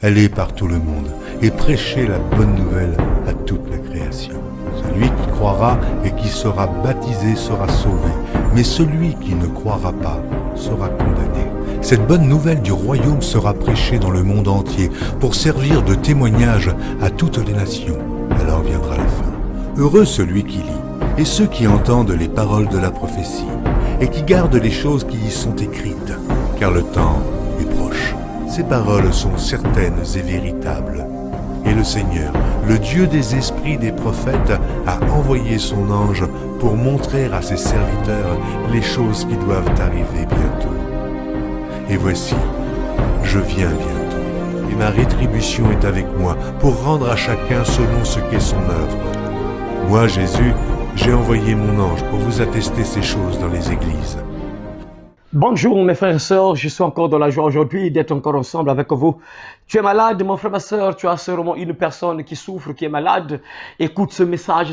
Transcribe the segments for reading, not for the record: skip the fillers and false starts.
Allez par tout le monde et prêchez la bonne nouvelle à toute la création. Celui qui croira et qui sera baptisé sera sauvé, mais celui qui ne croira pas sera condamné. Cette bonne nouvelle du royaume sera prêchée dans le monde entier pour servir de témoignage à toutes les nations. Alors viendra la fin. Heureux celui qui lit et ceux qui entendent les paroles de la prophétie et qui gardent les choses qui y sont écrites, car le temps est proche. Ces paroles sont certaines et véritables. Et le Seigneur, le Dieu des esprits des prophètes, a envoyé son ange pour montrer à ses serviteurs les choses qui doivent arriver bientôt. Et voici, je viens bientôt, et ma rétribution est avec moi pour rendre à chacun selon ce qu'est son œuvre. Moi, Jésus, j'ai envoyé mon ange pour vous attester ces choses dans les églises. Bonjour mes frères et sœurs, je suis encore dans la joie aujourd'hui d'être encore ensemble avec vous. Tu es malade, mon frère, ma sœur, tu as sûrement une personne qui souffre, qui est malade. Écoute ce message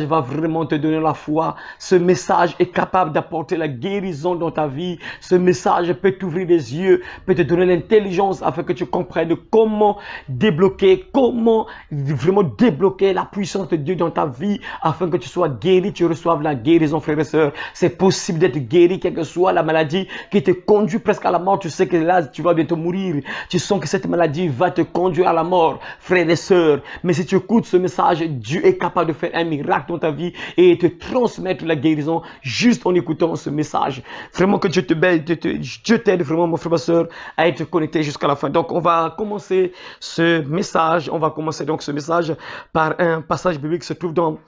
va vraiment te donner la foi. Ce message est capable d'apporter la guérison dans ta vie. Ce message peut t'ouvrir les yeux, peut te donner l'intelligence afin que tu comprennes comment débloquer, comment vraiment débloquer la puissance de Dieu dans ta vie afin que tu sois guéri, tu reçoives la guérison, frères et sœurs. C'est possible d'être guéri, quelle que soit la maladie qui te conduit presque à la mort. Tu sais que là, tu vas bientôt mourir. Tu sens que cette maladie va te conduire à la mort, frères et sœurs. Mais si tu écoutes ce message, Dieu est capable de faire un miracle dans ta vie et te transmettre la guérison juste en écoutant ce message. Vraiment que Dieu te bénisse, Dieu t'aide vraiment, mon frère, ma sœur, à être connecté jusqu'à la fin. Donc, on va commencer ce message. On va commencer donc ce message par un passage biblique qui se trouve dans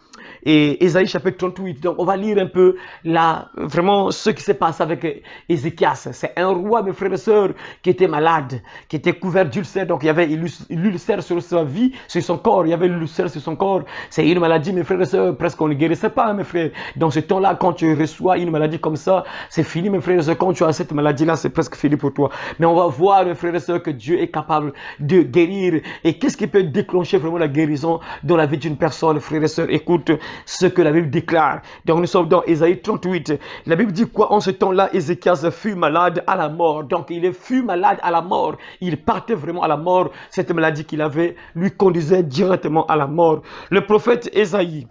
Ésaïe chapitre 38. Donc, on va lire un peu là, vraiment ce qui s'est passé avec Ézéchias. C'est un roi, mes frères et sœurs, qui était malade, qui était couvert d'ulcères. Donc, il y avait l'ulcère sur sa vie, sur son corps. Il y avait l'ulcère sur son corps. C'est une maladie, mes frères et sœurs, presque on ne guérissait pas, mes frères. Dans ce temps-là, quand tu reçois une maladie comme ça, c'est fini, mes frères et sœurs. Quand tu as cette maladie-là, c'est presque fini pour toi. Mais on va voir, mes frères et sœurs, que Dieu est capable de guérir. Et qu'est-ce qui peut déclencher vraiment la guérison dans la vie d'une personne, frères et sœurs? Écoute ce que la Bible déclare. Donc, nous sommes dans Ésaïe 38. La Bible dit quoi? En ce temps-là, Ézéchias fut malade à la mort. Donc, il fut malade à la mort. Il partait vraiment à la mort. Cette maladie qu'il avait lui conduisait directement à la mort. Le prophète Ésaïe,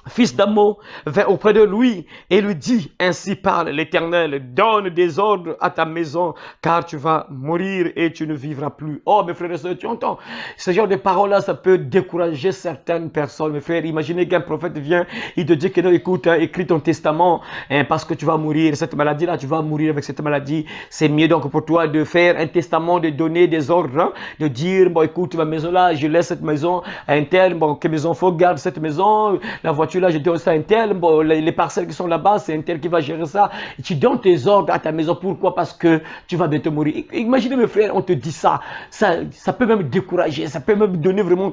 fils d'Amo, vint auprès de lui et lui dit: ainsi parle l'Éternel, donne des ordres à ta maison, car tu vas mourir et tu ne vivras plus. Oh, mes frères et sœurs, tu entends? Ce genre de paroles-là, ça peut décourager certaines personnes, mes frères. Imaginez qu'un prophète vient, il te dit que non, écoute, écris ton testament, parce que tu vas mourir. Cette maladie-là, tu vas mourir avec cette maladie. C'est mieux donc pour toi de faire un testament, de donner des ordres, de dire, bon, écoute, ma maison-là, je laisse cette maison à un tel, bon, que mes enfants gardent cette maison, la voiture là, je donne ça à un tel, bon, les parcelles qui sont là-bas, c'est un tel qui va gérer ça. Et tu donnes tes ordres à ta maison. Pourquoi? Parce que tu vas bientôt mourir. Imaginez, mes frères, on te dit ça. Ça peut même décourager, ça peut même donner vraiment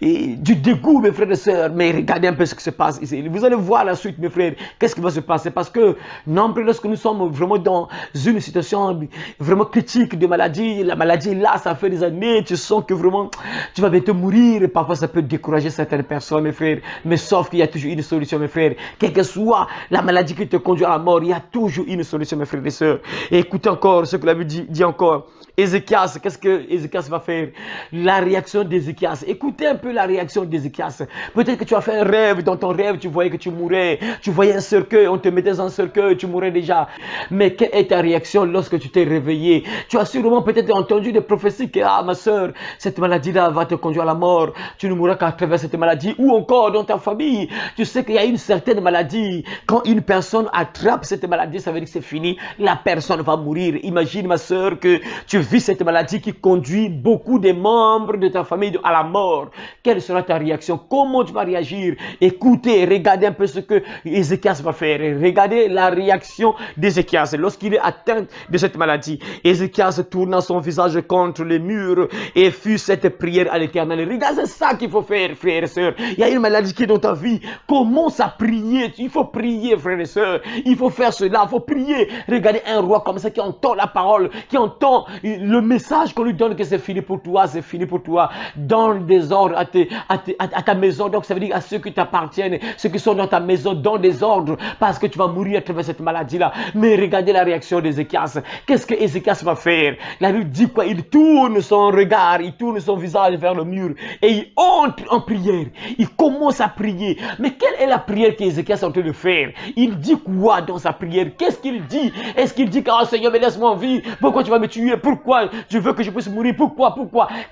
du dégoût, mes frères et sœurs. Mais regardez un peu ce qui se passe ici. Vous allez voir la suite, mes frères. Qu'est-ce qui va se passer? Parce que, non, lorsque nous sommes vraiment dans une situation vraiment critique de maladie, la maladie est là, ça fait des années, tu sens que vraiment tu vas bientôt mourir. Et parfois, ça peut décourager certaines personnes, mes frères. Mais sauf qu'il y a toujours une solution, mes frères. Quelle que soit la maladie qui te conduit à la mort, il y a toujours une solution, mes frères et sœurs. Et écoutez encore ce que la Bible dit encore. Ézéchias, qu'est-ce que Ézéchias va faire? La réaction d'Ézéchias. Écoutez un peu la réaction d'Ézéchias. Peut-être que tu as fait un rêve. Dans ton rêve, tu voyais que tu mourais. Tu voyais un cercueil, on te mettait dans un cercueil, tu mourais déjà. Mais quelle est ta réaction lorsque tu t'es réveillé? Tu as sûrement peut-être entendu des prophéties que, ah, ma soeur, cette maladie-là va te conduire à la mort. Tu ne mourras qu'à travers cette maladie. Ou encore dans ta famille. Tu sais qu'il y a une certaine maladie. Quand une personne attrape cette maladie, ça veut dire que c'est fini. La personne va mourir. Imagine, ma soeur, que tu vis cette maladie qui conduit beaucoup de membres de ta famille à la mort. Quelle sera ta réaction? Comment tu vas réagir? Écoutez, regardez un peu ce que Ézéchias va faire. Regardez la réaction d'Ézéchias lorsqu'il est atteint de cette maladie. Ézéchias tourna son visage contre les murs et fit cette prière à l'Éternel. Regardez ça qu'il faut faire, frères et sœurs. Il y a une maladie qui est dans ta vie. Commence à prier. Il faut prier, frères et sœurs. Il faut faire cela. Il faut prier. Regardez un roi comme ça qui entend la parole, qui entend le message qu'on lui donne que c'est fini pour toi, c'est fini pour toi. Dans le désordre à ta maison. Donc ça veut dire à ceux qui t'appartiennent, ceux qui sont dans ta maison, dans le désordre, parce que tu vas mourir à travers cette maladie-là. Mais regardez la réaction d'Ézéchias. Qu'est-ce que Ézéchias va faire? La Bible dit quoi? Il tourne son regard, il tourne son visage vers le mur et il entre en prière. Il commence à prier. Mais quelle est la prière qu'Ézéchias est en train de faire? Il dit quoi dans sa prière? Qu'est-ce qu'il dit? Est-ce qu'il dit que oh, Seigneur, mais laisse-moi en vie? Pourquoi tu vas me tuer? Pourquoi tu veux que je puisse mourir? Pourquoi?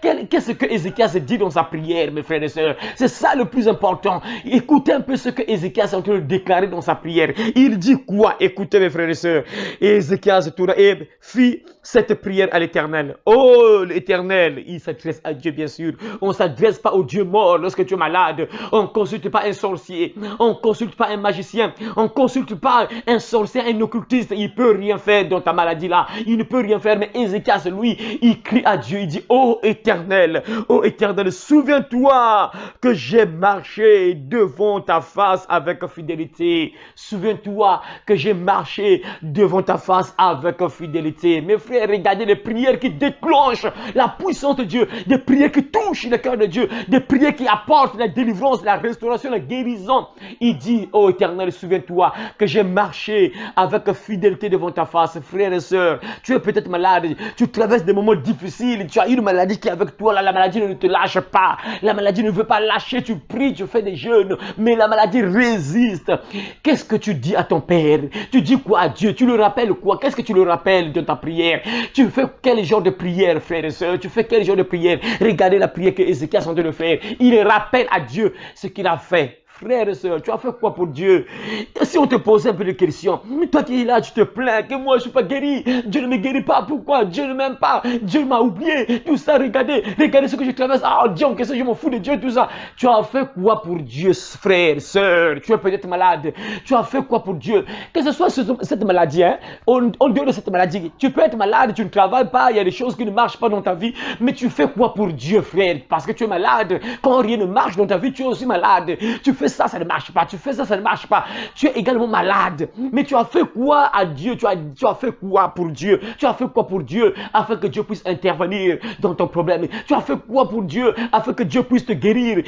Qu'est-ce que Ézéchias dit dans sa prière, mes frères et sœurs? C'est ça le plus important. Écoutez un peu ce que Ézéchias est en train de déclarer dans sa prière. Il dit quoi? Écoutez, mes frères et sœurs. Ézéchias tourna et fit cette prière à l'Éternel. Oh, l'Éternel, il s'adresse à Dieu, bien sûr. On ne s'adresse pas au Dieu mort lorsque tu es malade. On ne consulte pas un sorcier. On ne consulte pas un magicien. On ne consulte pas un sorcier, un occultiste. Il ne peut rien faire dans ta maladie là. Il ne peut rien faire. Mais Ézéchias, lui, il crie à Dieu. Il dit, oh Éternel, souviens-toi que j'ai marché devant ta face avec fidélité. Souviens-toi que j'ai marché devant ta face avec fidélité. Mes frères, regardez les prières qui déclenchent la puissance de Dieu, des prières qui touchent le cœur de Dieu, des prières qui apportent la délivrance, la restauration, la guérison. Il dit, oh Éternel, souviens-toi que j'ai marché avec fidélité devant ta face. Frères et sœurs, tu es peut-être malade, tu traverses des moments difficiles, tu as une maladie qui est avec toi, là, la maladie ne te lâche pas, la maladie ne veut pas lâcher, tu pries, tu fais des jeûnes, mais la maladie résiste. Qu'est-ce que tu dis à ton Père? Tu dis quoi à Dieu? Tu le rappelles quoi? Qu'est-ce que tu le rappelles de ta prière? Tu fais quel genre de prière, frères et sœurs? Tu fais quel genre de prière? Regardez la prière que Ézéchias est en train de faire. Il rappelle à Dieu ce qu'il a fait. Frère et soeur, tu as fait quoi pour Dieu? Si on te pose un peu de questions, toi qui es là, tu te plains que moi je ne suis pas guéri, Dieu ne me guérit pas, pourquoi? Dieu ne m'aime pas, Dieu m'a oublié, tout ça, regardez ce que je traverse, oh Dieu, qu'est-ce que je m'en fous de Dieu, tout ça. Tu as fait quoi pour Dieu, frère, soeur? Tu es peut-être malade, tu as fait quoi pour Dieu? Que ce soit cette maladie, hein, en dehors de cette maladie, tu peux être malade, tu ne travailles pas, il y a des choses qui ne marchent pas dans ta vie, mais tu fais quoi pour Dieu, frère? Parce que tu es malade, quand rien ne marche dans ta vie, tu es aussi malade, tu fais ça, ça ne marche pas, tu fais ça, ça ne marche pas, tu es également malade, mais tu as fait quoi à Dieu? Tu as fait quoi pour Dieu? Tu as fait quoi pour Dieu afin que Dieu puisse intervenir dans ton problème? Tu as fait quoi pour Dieu afin que Dieu puisse te guérir,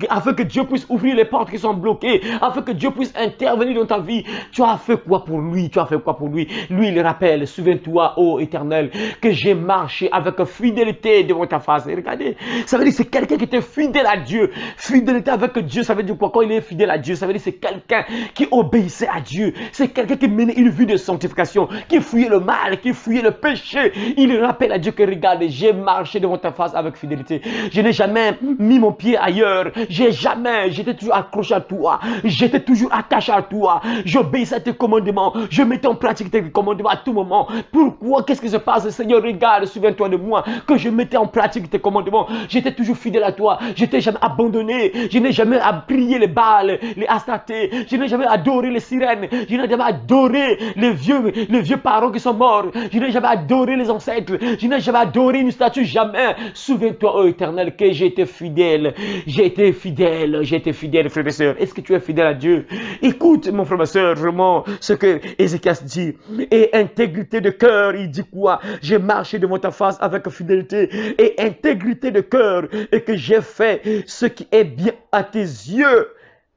afin que Dieu puisse ouvrir les portes qui sont bloquées, afin que Dieu puisse intervenir dans ta vie? Tu as fait quoi pour lui? Tu as fait quoi pour lui? Lui, il rappelle, souviens-toi, ô Éternel, que j'ai marché avec fidélité devant ta face. Et regardez, ça veut dire que c'est quelqu'un qui était fidèle à Dieu. Fidélité avec Dieu, ça veut dire quoi? Quand il est fidèle à Dieu, ça veut dire que c'est quelqu'un qui obéissait à Dieu. C'est quelqu'un qui menait une vie de sanctification, qui fuyait le mal, qui fuyait le péché. Il rappelle à Dieu que regarde, j'ai marché devant ta face avec fidélité. Je n'ai jamais mis mon pied ailleurs. J'étais toujours accroché à toi. J'étais toujours attaché à toi. J'obéissais à tes commandements. Je mettais en pratique tes commandements à tout moment. Pourquoi? Qu'est-ce qui se passe? Seigneur, regarde, souviens-toi de moi, que je mettais en pratique tes commandements. J'étais toujours fidèle à toi. Je t'ai jamais abandonné. Je n'ai jamais prié les Baals, les Astatés. Je n'ai jamais adoré les sirènes. Je n'ai jamais adoré les vieux parents qui sont morts. Je n'ai jamais adoré les ancêtres. Je n'ai jamais adoré une statue. Jamais. Souviens-toi, ô Éternel, que j'ai été fidèle. J'ai été fidèle, frère et soeur. Est-ce que tu es fidèle à Dieu? Écoute, mon frère et soeur, vraiment, ce que Ézéchias dit. Et intégrité de cœur, il dit quoi? J'ai marché devant ta face avec fidélité et intégrité de cœur, et que j'ai fait ce qui est bien à tes yeux.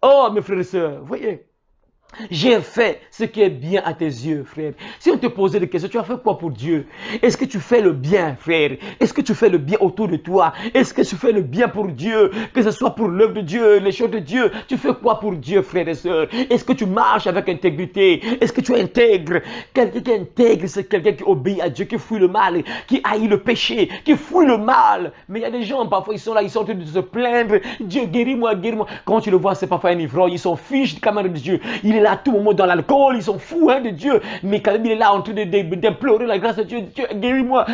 Oh, mes frères et sœurs, voyez, j'ai fait ce qui est bien à tes yeux, frère. Si on te posait des questions, tu as fait quoi pour Dieu? Est-ce que tu fais le bien, frère? Est-ce que tu fais le bien autour de toi? Est-ce que tu fais le bien pour Dieu? Que ce soit pour l'œuvre de Dieu, les choses de Dieu. Tu fais quoi pour Dieu, frère et sœur? Est-ce que tu marches avec intégrité? Est-ce que tu intègres? Quelqu'un qui intègre, c'est quelqu'un qui obéit à Dieu, qui fuit le mal, qui haït le péché, qui fuit le mal. Mais il y a des gens, parfois, ils sont là, ils sont en train de se plaindre. Dieu, guéris-moi, guéris-moi. Quand tu le vois, c'est parfois un ivrogne. Ils sont fiches de camarade de Dieu. Il est là à tout moment dans l'alcool, ils sont fous de Dieu, mais quand même il est là en train d'implorer la grâce de Dieu. Dieu, guéris-moi,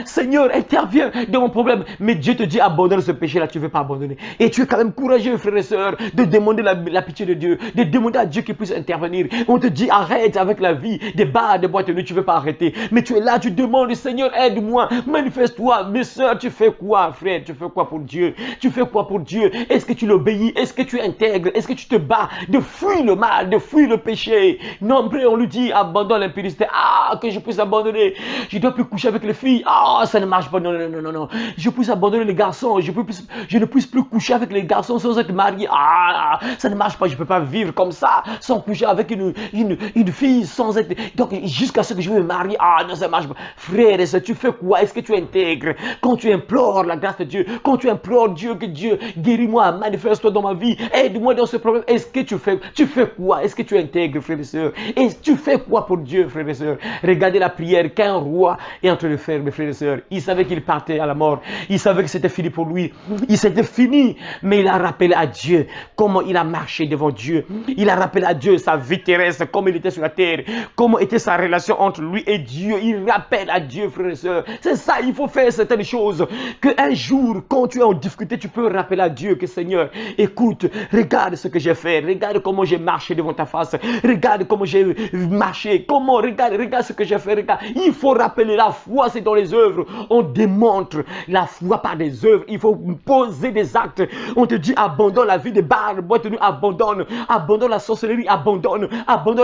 Seigneur, interviens dans mon problème. Mais Dieu te dit abandonne ce péché-là, tu ne veux pas abandonner. Et tu es quand même courageux, frère et soeur, de demander la pitié de Dieu, de demander à Dieu qu'il puisse intervenir. On te dit arrête avec la vie, des bars, des boîtes de nuit, tu ne veux pas arrêter. Mais tu es là, tu demandes, Seigneur, aide-moi, manifeste-toi. Mais soeur, tu fais quoi, frère? Tu fais quoi pour Dieu? Tu fais quoi pour Dieu? Est-ce que tu l'obéis? Est-ce que tu intègres? Est-ce que tu te bats de fuir le mal? mal, de fuir le péché. Nombreux, on lui dit, abandonne l'impudicité. Ah, que je puisse abandonner. Je ne dois plus coucher avec les filles. Ah, ça ne marche pas. Non, non, non, non, non. Je puisse abandonner les garçons. Je ne puisse plus coucher avec les garçons sans être marié. Ah, ça ne marche pas. Je ne peux pas vivre comme ça, sans coucher avec une fille, sans être... Donc, jusqu'à ce que je me marie. Ah, non, ça ne marche pas. Frère et sœur, tu fais quoi? Est-ce que tu intègres? Quand tu implores la grâce de Dieu, quand tu implores Dieu, que Dieu guéris-moi, manifeste-toi dans ma vie, aide-moi dans ce problème. Est-ce que tu fais quoi? Est-ce que tu intègres, frère et sœur? Et tu fais quoi pour Dieu, frère et sœur? Regardez la prière qu'un roi est en train de faire, mes frères et sœurs. Il savait qu'il partait à la mort. Il savait que c'était fini pour lui. Il s'était fini, mais il a rappelé à Dieu comment il a marché devant Dieu. Il a rappelé à Dieu sa vie terrestre, comment il était sur la terre, comment était sa relation entre lui et Dieu. Il rappelle à Dieu, frère et sœur. C'est ça, il faut faire certaines choses. Qu'un jour, quand tu es en difficulté, tu peux rappeler à Dieu que Seigneur, écoute, regarde ce que j'ai fait, regarde comment j'ai marché devant ta face, regarde comment j'ai marché, regarde ce que j'ai fait, regarde. Il faut rappeler la foi, c'est dans les œuvres. On démontre la foi par des œuvres. Il faut poser des actes. On te dit abandonne la vie de Baal, abandonne la sorcellerie, abandonne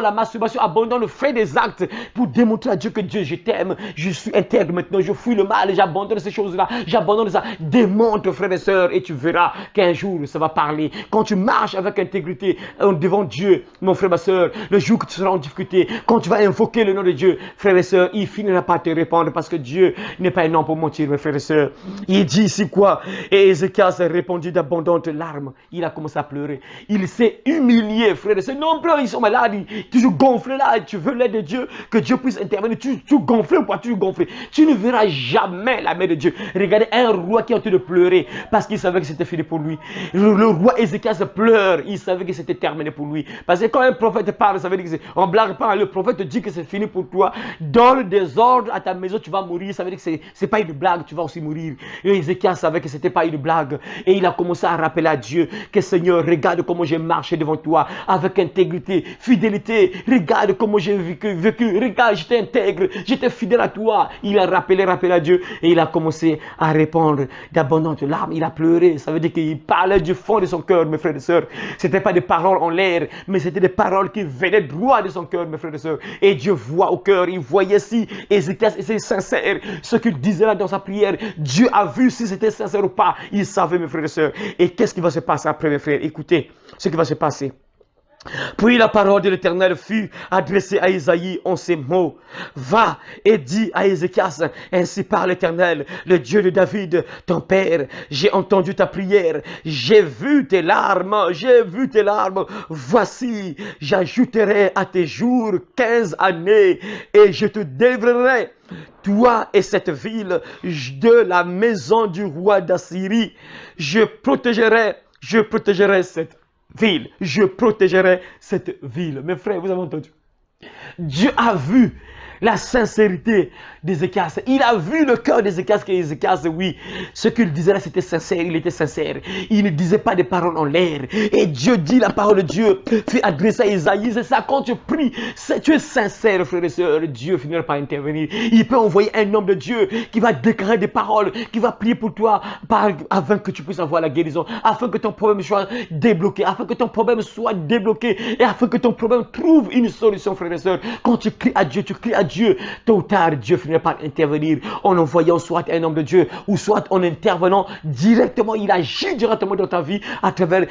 la masturbation, abandonne, fais des actes pour démontrer à Dieu que Dieu, je t'aime, je suis intègre maintenant, je fuis le mal, j'abandonne ces choses-là, j'abandonne ça. Démontre, frères et sœurs, et tu verras qu'un jour ça va parler. Quand tu marches avec intégrité devant Dieu, mon frère, ma sœur, le jour que tu seras en difficulté, quand tu vas invoquer le nom de Dieu, frère et sœur, il finira par te répondre parce que Dieu n'est pas un homme pour mentir, mes frères et sœurs. Il dit ici quoi? Et Ézéchias a répondu d'abondantes larmes. Il a commencé à pleurer. Il s'est humilié, frère et sœurs. Nombreux, ils sont malades, toujours gonflés là. Tu veux l'aide de Dieu, que Dieu puisse intervenir. Tu gonfles ou pas? Tu gonfles. Tu ne verras jamais la main de Dieu. Regardez un roi qui est en train de pleurer parce qu'il savait que c'était fini pour lui. Le roi Ézéchias pleure. Il savait que c'était terminé pour lui. Parce que quand un prophète parle, ça veut dire que on blague pas. Le prophète dit que c'est fini pour toi. Dans le désordre à ta maison, tu vas mourir. Ça veut dire que c'est pas une blague, tu vas aussi mourir. Et Ézéchias savait que c'était pas une blague. Et il a commencé à rappeler à Dieu que Seigneur, regarde comment j'ai marché devant toi avec intégrité, fidélité. Regarde comment j'ai vécu. Regarde, j'étais intègre, j'étais fidèle à toi. Il a rappelé à Dieu et il a commencé à répondre d'abondantes larmes. Il a pleuré. Ça veut dire qu'il parlait du fond de son cœur, mes frères et sœurs. C'était pas des paroles en l'air, mais c'était des paroles qui venaient droit de son cœur, mes frères et sœurs. Et Dieu voit au cœur. Il voyait si Ézéchias était sincère. Ce qu'il disait là dans sa prière, Dieu a vu si c'était sincère ou pas. Il savait, mes frères et sœurs. Et qu'est-ce qui va se passer après, mes frères? Écoutez ce qui va se passer. Puis la parole de l'Éternel fut adressée à Isaïe en ces mots. Va et dis à Ézéchias, ainsi parle l'Éternel, le Dieu de David, ton père. J'ai entendu ta prière, j'ai vu tes larmes, Voici, j'ajouterai à tes jours 15 années et je te délivrerai, toi et cette ville, de la maison du roi d'Assyrie. Je protégerai cette ville. Je protégerai cette ville. Mes frères, vous avez entendu? Dieu a vu la sincérité d'Ézéchias. Il a vu le cœur d'Ézéchias, que Ézéchias, oui, ce qu'il disait là, c'était sincère, il était sincère. Il ne disait pas des paroles en l'air. Et Dieu dit, la parole de Dieu fait adresser à Isaïe. C'est ça, quand tu pries, tu es sincère, frère et sœur, Dieu finira par intervenir. Il peut envoyer un homme de Dieu qui va déclarer des paroles, qui va prier pour toi, afin que tu puisses avoir la guérison, afin que ton problème soit débloqué, afin que ton problème soit débloqué, et afin que ton problème trouve une solution, frère et sœur. Quand tu cries à Dieu, Dieu, tôt ou tard, Dieu finira par intervenir en envoyant soit un homme de Dieu ou soit en intervenant directement. Il agit directement dans ta vie à travers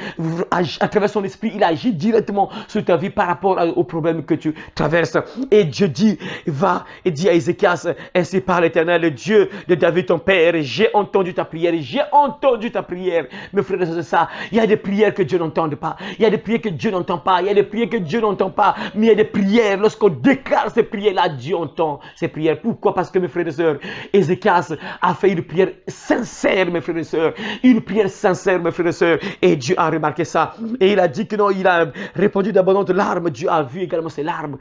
son esprit. Il agit directement sur ta vie par rapport aux problèmes que tu traverses. Et Dieu dit, va et dit à Ézéchias, ainsi par l'Éternel, le Dieu de David ton père, j'ai entendu ta prière, Mes frères, c'est ça. Il y a des prières que Dieu n'entend pas. Il y a des prières que Dieu n'entend pas. Mais il y a des prières, lorsqu'on déclare ces prières-là, Dieu entend ces prières. Pourquoi? Parce que, mes frères et sœurs, Ézéchias a fait une prière sincère, mes frères et sœurs. Et Dieu a remarqué ça. Et il a dit que non, il a répondu d'abondantes larmes. Dieu a vu également ses larmes.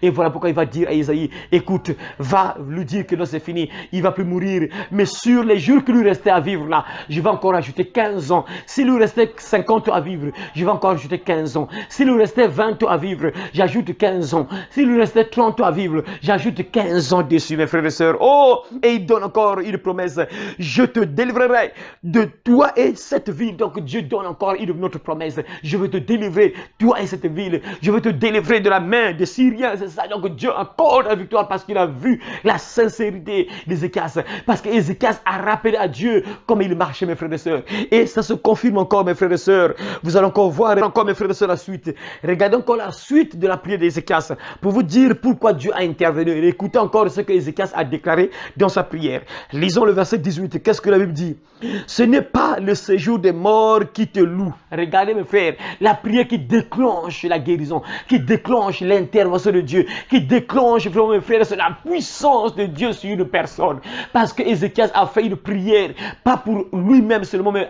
Et voilà pourquoi il va dire à Isaïe, écoute, va lui dire que non, c'est fini. Il va plus mourir. Mais sur les jours qui lui restaient à vivre là, je vais encore ajouter 15 ans. S'il lui restait 50 ans à vivre, je vais encore ajouter 15 ans. S'il lui restait 20 ans à vivre, j'ajoute 15 ans. S'il lui restait 30 ans à vivre. J'ajoute 15 ans dessus, mes frères et sœurs. Oh, et il donne encore une promesse. Je te délivrerai de toi et cette ville. Donc Dieu donne encore une autre promesse. Je veux te délivrer, toi et cette ville. Je veux te délivrer de la main des Syriens. C'est ça. Donc Dieu accorde la victoire parce qu'il a vu la sincérité d'Ézéchias. Parce qu'Ézéchias a rappelé à Dieu comment il marchait, mes frères et sœurs. Et ça se confirme encore, mes frères et sœurs. Vous allez encore voir encore, mes frères et sœurs, la suite. Regardez encore la suite de la prière d'Ézéchias pour vous dire pourquoi Dieu a intervenu. Et écoutez encore ce que Ézéchias a déclaré dans sa prière. Lisons le verset 18. Qu'est-ce que la Bible dit? Ce n'est pas le séjour des morts qui te loue. Regardez, mes frères, la prière qui déclenche la guérison, qui déclenche l'intervention de Dieu, qui déclenche, vraiment, mes frères, la puissance de Dieu sur une personne. Parce que Ézéchias a fait une prière, pas pour lui-même seulement, mais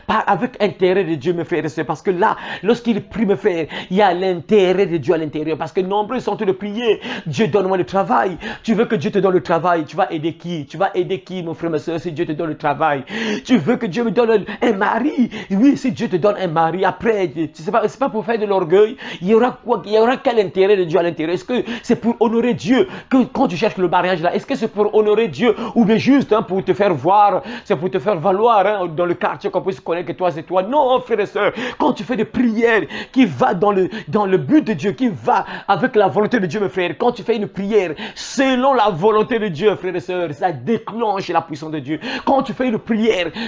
avec intérêt de Dieu, mes frères et sœurs. Parce que là, lorsqu'il prie, mes frères, il y a l'intérêt de Dieu à l'intérieur. Parce que nombreux sont de prier, Dieu donne-moi le travail. Tu veux que Dieu te donne le travail, tu vas aider qui? Tu vas aider qui, mon frère, ma soeur, si Dieu te donne le travail? Tu veux que Dieu me donne un mari? Oui, si Dieu te donne un mari, après, c'est pas pour faire de l'orgueil. Il y aura quoi? Il y aura quel intérêt de Dieu à l'intérieur? Est-ce que c'est pour honorer Dieu que quand tu cherches le mariage là? Est-ce que c'est pour honorer Dieu ou bien juste pour te faire voir, c'est pour te faire valoir dans le quartier qu'on puisse connaître que toi c'est toi? Non, frères et sœurs, quand tu fais des prières qui va dans le but de Dieu, qui va avec la volonté de Dieu, mes frères, quand tu fais une prière selon la volonté de Dieu, frères et sœurs, ça déclenche la puissance de Dieu. Quand tu fais une prière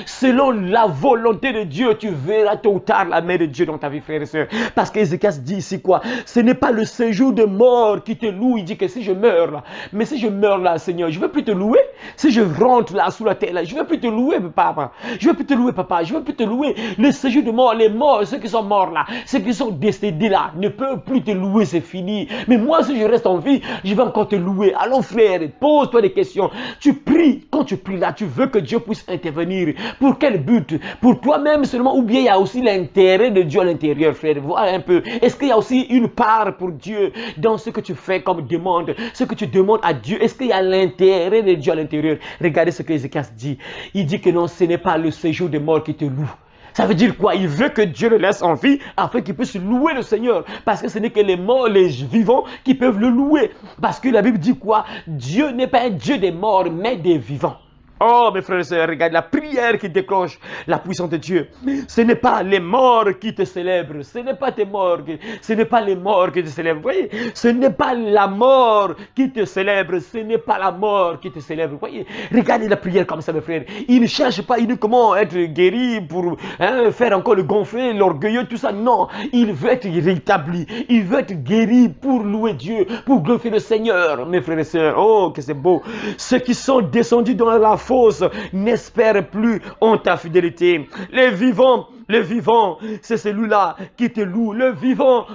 selon la volonté de Dieu, tu verras tôt ou tard la main de Dieu dans ta vie, frères et sœurs. Parce qu'Ézéchias dit ici quoi? Ce n'est pas le séjour de mort qui te loue. Il dit que si je meurs là, mais si je meurs là, Seigneur, je ne veux plus te louer. Si je rentre là sous la terre là, je ne veux plus te louer, papa. Je ne veux plus te louer, papa. Je ne veux plus te louer. Le séjour de mort, les morts, ceux qui sont morts là, ceux qui sont décédés là, ne peuvent plus te louer, c'est fini. Mais moi, si je reste en vie, je vais encore te louer. Allons, frère, pose-toi des questions. Tu pries, quand tu pries là, tu veux que Dieu puisse intervenir. Pour quel but? Pour toi-même seulement, ou bien il y a aussi l'intérêt de Dieu à l'intérieur, frère. Voilà un peu. Est-ce qu'il y a aussi une part pour Dieu dans ce que tu fais comme demande, ce que tu demandes à Dieu? Est-ce qu'il y a l'intérêt de Dieu à l'intérieur? Regardez ce que Ézéchias dit. Il dit que non, ce n'est pas le séjour des morts qui te loue. Ça veut dire quoi? Il veut que Dieu le laisse en vie afin qu'il puisse louer le Seigneur. Parce que ce n'est que les morts, les vivants qui peuvent le louer. Parce que la Bible dit quoi? Dieu n'est pas un Dieu des morts, mais des vivants. Oh, mes frères et sœurs, regarde la prière qui déclenche la puissance de Dieu. Ce n'est pas les morts qui te célèbrent. Ce n'est pas tes morts. Ce n'est pas les morts qui te célèbrent. Vous voyez, ce n'est pas la mort qui te célèbre. Ce n'est pas la mort qui te célèbre. Vous voyez, regardez la prière comme ça, mes frères. Il ne cherche pas uniquement être guéri pour faire encore le gonfler, l'orgueilleux, tout ça. Non, il veut être rétabli. Il veut être guéri pour louer Dieu, pour glorifier le Seigneur, mes frères et sœurs. Oh, que c'est beau. Ceux qui sont descendus dans la fausse n'espère plus en ta fidélité. Les vivants, c'est celui-là qui te loue. Le vivant,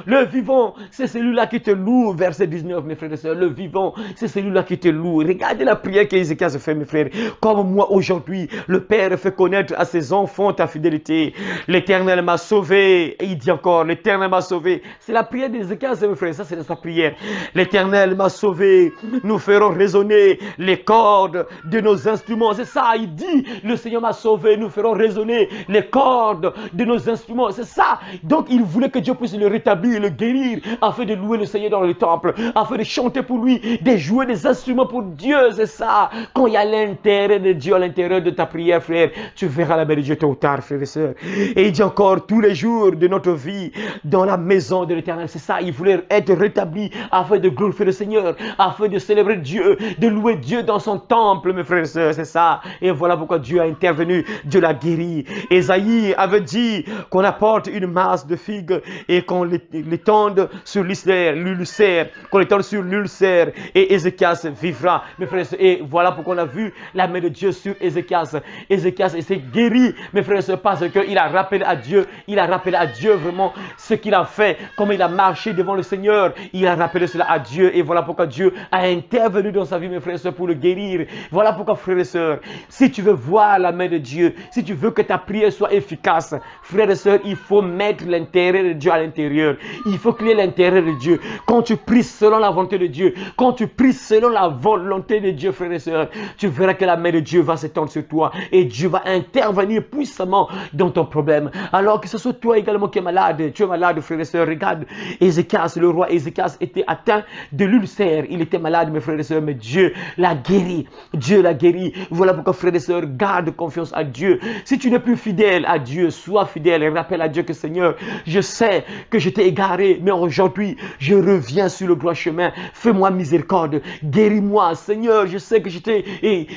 c'est celui-là qui te loue. Verset 19, mes frères et sœurs. Le vivant, c'est celui-là qui te loue. Regardez la prière qu'Ézéchias fait, mes frères. Comme moi aujourd'hui, le Père fait connaître à ses enfants ta fidélité. L'Éternel m'a sauvé. Et il dit encore, l'Éternel m'a sauvé. C'est la prière d'Ézéchias, mes frères. Ça, c'est sa prière. L'Éternel m'a sauvé. Nous ferons résonner les cordes de nos instruments. C'est ça, il dit, le Seigneur m'a sauvé. Nous ferons résonner les cordes de nos instruments. C'est ça. Donc, il voulait que Dieu puisse le rétablir, le guérir, afin de louer le Seigneur dans le temple, afin de chanter pour lui, de jouer des instruments pour Dieu. C'est ça. Quand il y a l'intérêt de Dieu à l'intérieur de ta prière, frère, tu verras la main de Dieu tôt ou tard, frère et sœur. Et il dit encore, tous les jours de notre vie, dans la maison de l'Éternel. C'est ça. Il voulait être rétabli afin de glorifier le Seigneur, afin de célébrer Dieu, de louer Dieu dans son temple, mes frères et sœurs. C'est ça. Et voilà pourquoi Dieu a intervenu. Dieu l'a guéri. Ésaïe avait dit qu'on apporte une masse de figues et qu'on l'étende sur l'ulcère, qu'on l'étende sur l'ulcère, et Ézéchias vivra, mes frères et sœurs. Et voilà pourquoi on a vu la main de Dieu sur Ézéchias. Ézéchias s'est guéri, mes frères et sœurs, parce qu'il a rappelé à Dieu. Il a rappelé à Dieu vraiment ce qu'il a fait, comment il a marché devant le Seigneur. Il a rappelé cela à Dieu. Et voilà pourquoi Dieu a intervenu dans sa vie, mes frères et sœurs, pour le guérir. Voilà pourquoi, frères et sœurs, si tu veux voir la main de Dieu, si tu veux que ta prière soit efficace, Frères et sœurs, il faut mettre l'intérêt de Dieu à l'intérieur. Il faut qu'il y ait l'intérêt de Dieu. Quand tu pries selon la volonté de Dieu, quand tu pries selon la volonté de Dieu, frères et sœurs, tu verras que la main de Dieu va s'étendre sur toi et Dieu va intervenir puissamment dans ton problème. Alors que ce soit toi également qui es malade, tu es malade, frères et sœurs, regarde, Ézéchias, le roi Ézéchias était atteint de l'ulcère. Il était malade, mes frères et sœurs, mais Dieu l'a guéri. Dieu l'a guéri. Voilà pourquoi, frères et sœurs, garde confiance à Dieu. Si tu n'es plus fidèle à Dieu, sois fidèle et rappelle à Dieu que Seigneur, je sais que j'étais égaré, mais aujourd'hui, je reviens sur le droit chemin. Fais-moi miséricorde. Guéris-moi, Seigneur. Je sais que j'étais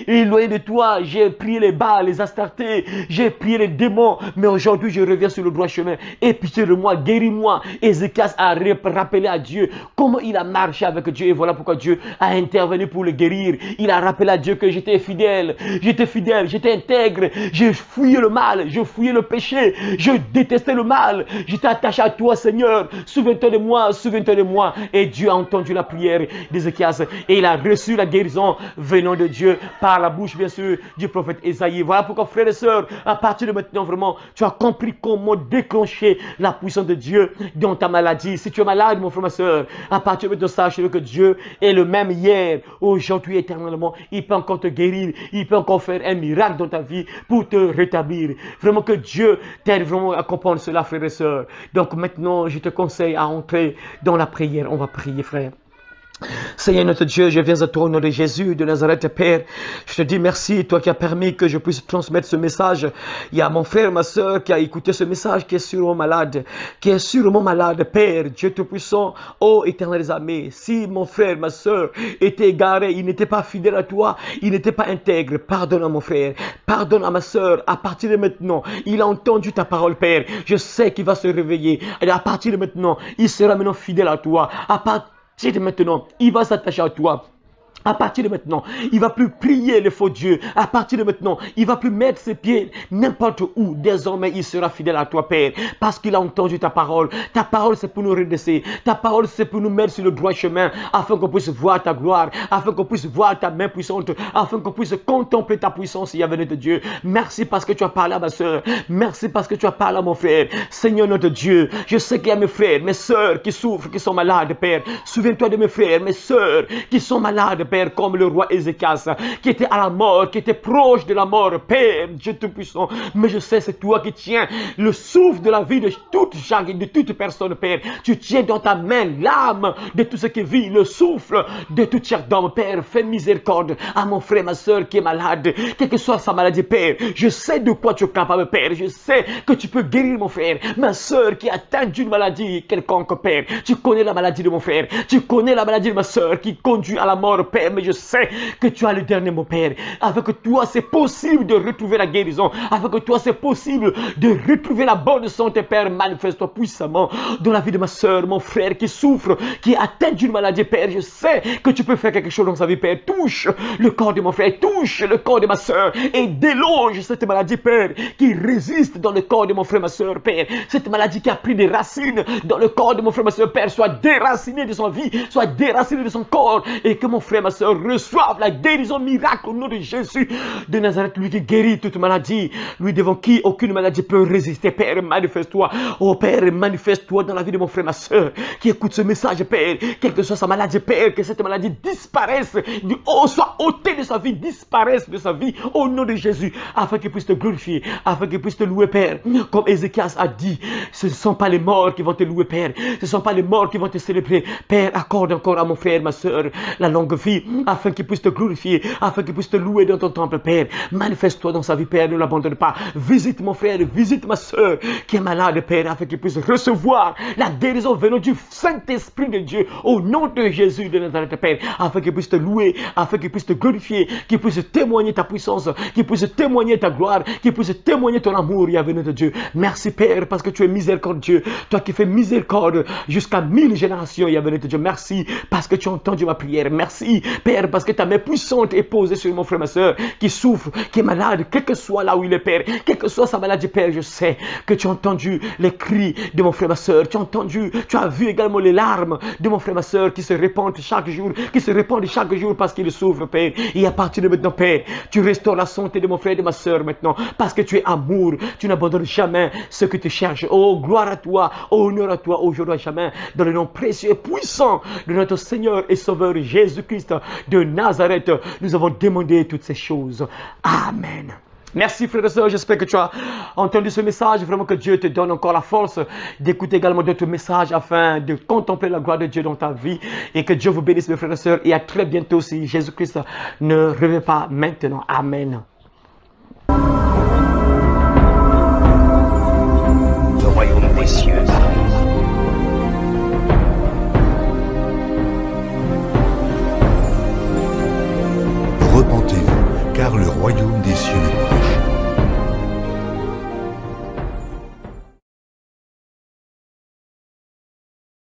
éloigné de toi. J'ai prié les Baals, les Astartés. J'ai prié les démons, mais aujourd'hui, je reviens sur le droit chemin. Aie pitié de moi, guéris-moi. Ézéchias a rappelé à Dieu comment il a marché avec Dieu. Et voilà pourquoi Dieu a intervenu pour le guérir. Il a rappelé à Dieu que j'étais fidèle, j'étais intègre, je fouillais le mal, je fouillais le péché, je détestais le mal, j'étais attaché à toi, Seigneur. Souviens-toi de moi, souviens-toi de moi. Et Dieu a entendu la prière d'Ézéchias et il a reçu la guérison venant de Dieu par la bouche, bien sûr, du prophète Ésaïe. Voilà pourquoi, frères et sœurs, à partir de maintenant, vraiment, tu as compris comment déclencher la puissance de Dieu dans ta maladie. Si tu es malade, mon frère, ma soeur, à partir de maintenant, sache que Dieu est le même hier, aujourd'hui, éternellement. Il peut encore te guérir, il peut encore faire un miracle dans ta vie pour te rétablir. Vraiment que Dieu t'aide vraiment à comprendre cela, frères et sœurs. Donc maintenant, je te conseille à entrer dans la prière. On va prier, frère. Seigneur notre Dieu, je viens à toi au nom de Jésus de Nazareth, Père. Je te dis merci, toi qui as permis que je puisse transmettre ce message. Il y a mon frère, ma soeur qui a écouté ce message, qui est sûrement malade, Père, Dieu Tout-Puissant, ô Éternel des armées. Si mon frère, ma soeur était égaré, il n'était pas fidèle à toi, il n'était pas intègre, pardonne à mon frère, pardonne à ma soeur. À partir de maintenant, il a entendu ta parole, Père. Je sais qu'il va se réveiller. Et à partir de maintenant, il sera maintenant fidèle à toi. À partir de maintenant, il va s'attacher à toi. À partir de maintenant, il va plus prier le faux Dieu. À partir de maintenant, il va plus mettre ses pieds n'importe où. Désormais, il sera fidèle à toi, Père, parce qu'il a entendu ta parole. Ta parole, c'est pour nous redresser. Ta parole, c'est pour nous mettre sur le droit chemin, afin qu'on puisse voir ta gloire, afin qu'on puisse voir ta main puissante, afin qu'on puisse contempler ta puissance, Yahvé de Dieu. Merci parce que tu as parlé à ma soeur. Merci parce que tu as parlé à mon frère. Seigneur notre Dieu, je sais qu'il y a mes frères, mes soeurs qui souffrent, qui sont malades, Père. Souviens-toi de mes frères, mes soeurs qui sont malades, Père, comme le roi Ézéchias, qui était à la mort, qui était proche de la mort, Père, Dieu Tout-Puissant. Mais je sais, c'est toi qui tiens le souffle de la vie de toute personne, Père. Tu tiens dans ta main l'âme de tout ce qui vit, le souffle de toute chair d'homme, Père. Fais miséricorde à mon frère, ma soeur qui est malade, quelle que soit sa maladie, Père. Je sais de quoi tu es capable, Père. Je sais que tu peux guérir mon frère, ma soeur qui est atteinte d'une maladie quelconque, Père. Tu connais la maladie de mon frère, tu connais la maladie de ma soeur qui conduit à la mort, Père. Mais je sais que tu as le dernier mot, Père. Avec toi, c'est possible de retrouver la guérison. Avec toi, c'est possible de retrouver la bonne santé, Père. Manifeste-toi puissamment dans la vie de ma soeur, mon frère qui souffre, qui est atteint d'une maladie, Père. Je sais que tu peux faire quelque chose dans sa vie, Père. Touche le corps de mon frère, touche le corps de ma soeur et déloge cette maladie, Père, qui résiste dans le corps de mon frère, ma soeur, Père. Cette maladie qui a pris des racines dans le corps de mon frère, ma soeur, Père, soit déracinée de son vie, soit déracinée de son corps et que mon frère, ma soeur, reçoivent la guérison miracle au nom de Jésus de Nazareth, lui qui guérit toute maladie, lui devant qui aucune maladie peut résister. Père, manifeste-toi. Oh Père, manifeste-toi dans la vie de mon frère, ma soeur, qui écoute ce message, Père, quelle que soit sa maladie, Père, que cette maladie disparaisse, soit ôtée de sa vie, disparaisse de sa vie au nom de Jésus, afin qu'il puisse te glorifier, afin qu'il puisse te louer, Père. Comme Ézéchias a dit, ce ne sont pas les morts qui vont te louer, Père, ce ne sont pas les morts qui vont te célébrer. Père, accorde encore à mon frère, ma soeur, la longue vie, afin qu'il puisse te glorifier, afin qu'il puisse te louer dans ton temple, Père. Manifeste-toi dans sa vie, Père, ne l'abandonne pas. Visite mon frère, visite ma soeur qui est malade, Père, afin qu'il puisse recevoir la guérison venant du Saint-Esprit de Dieu au nom de Jésus de Nazareth, Père, afin qu'il puisse te louer, afin qu'il puisse te glorifier, qu'il puisse témoigner ta puissance, qu'il puisse témoigner ta gloire, qu'il puisse témoigner ton amour, Yahvé de Dieu. Merci, Père, parce que tu es miséricordieux, toi qui fais miséricorde jusqu'à 1000 générations, Yahvé de Dieu. Merci parce que tu as entendu ma prière. Merci Père, parce que ta main puissante est posée sur mon frère, ma soeur, qui souffre, qui est malade, quel que soit là où il est, Père, quelle que soit sa maladie, Père, je sais que tu as entendu les cris de mon frère, ma soeur, tu as entendu, tu as vu également les larmes de mon frère, ma soeur, qui se répandent chaque jour, parce qu'il souffre, Père. Et à partir de maintenant, Père, tu restaures la santé de mon frère et de ma soeur maintenant, parce que tu es amour, tu n'abandonnes jamais ce que tu cherches. Oh, gloire à toi, honneur à toi, aujourd'hui à jamais, dans le nom précieux et puissant de notre Seigneur et Sauveur Jésus-Christ de Nazareth, nous avons demandé toutes ces choses. Amen. Merci frères et sœurs, j'espère que tu as entendu ce message, vraiment que Dieu te donne encore la force d'écouter également d'autres messages afin de contempler la gloire de Dieu dans ta vie et que Dieu vous bénisse mes frères et sœurs et à très bientôt si Jésus-Christ ne revient pas maintenant. Amen.